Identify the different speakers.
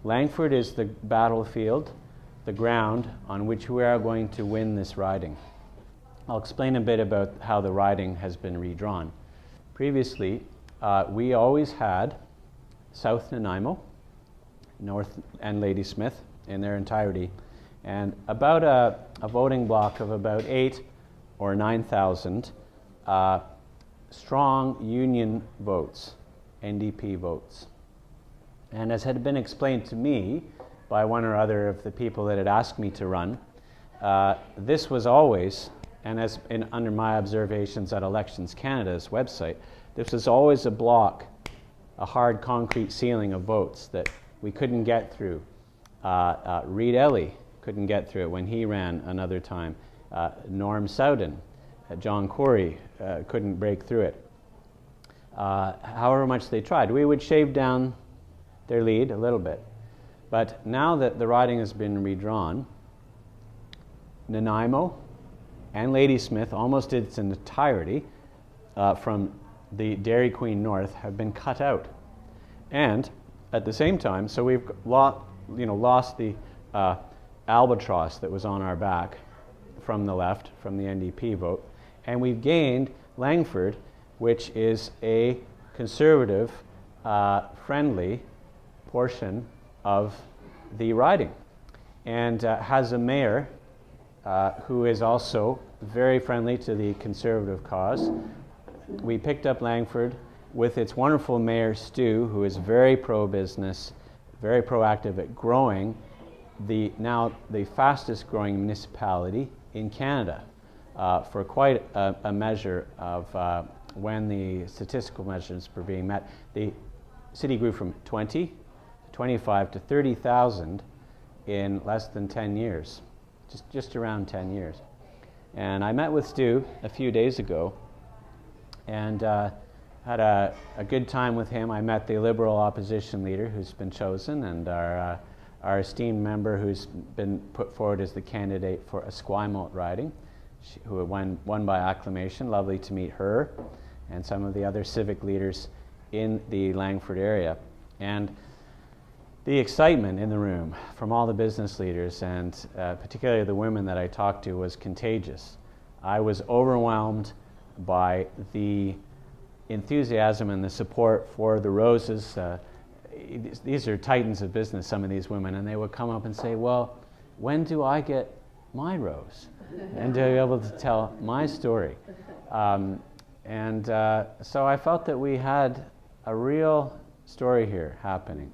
Speaker 1: Langford is the battlefield, the ground on which we are going to win this riding. I'll explain a bit about how the riding has been redrawn. Previously, we always had South Nanaimo, North and Ladysmith in their entirety, and about a voting block of about 8 or 9,000 strong union votes, NDP votes. And as had been explained to me by one or other of the people that had asked me to run, this was always, and under my observations at Elections Canada's website, this was always a block, a hard concrete ceiling of votes that we couldn't get through. Reed Ellie couldn't get through it when he ran another time. Norm Sowden, John Corey couldn't break through it. However much they tried. We would shave down their lead a little bit. But now that the riding has been redrawn, Nanaimo and Ladysmith, almost its entirety, from the Dairy Queen North, have been cut out. And at the same time, so we've lost the albatross that was on our back from the left, from the NDP vote, and we've gained Langford, which is a conservative, friendly portion of the riding, and has a mayor who is also very friendly to the conservative cause. We picked up Langford with its wonderful mayor, Stu, who is very pro-business, very proactive at growing now the fastest growing municipality in Canada for quite a measure of when the statistical measures were being met. The city grew from 20, 25 to 30,000 in less than 10 years, just around 10 years. And I met with Stu a few days ago and had a good time with him. I met the Liberal opposition leader who's been chosen, and our esteemed member who's been put forward as the candidate for Esquimalt riding, who won by acclamation. Lovely to meet her and some of the other civic leaders in the Langford area. And the excitement in the room from all the business leaders, and particularly the women that I talked to, was contagious. I was overwhelmed by the enthusiasm and the support for the roses. These are titans of business, some of these women, and they would come up and say, well, when do I get my rose? And to be able to tell my story. So I felt that we had a real story here happening.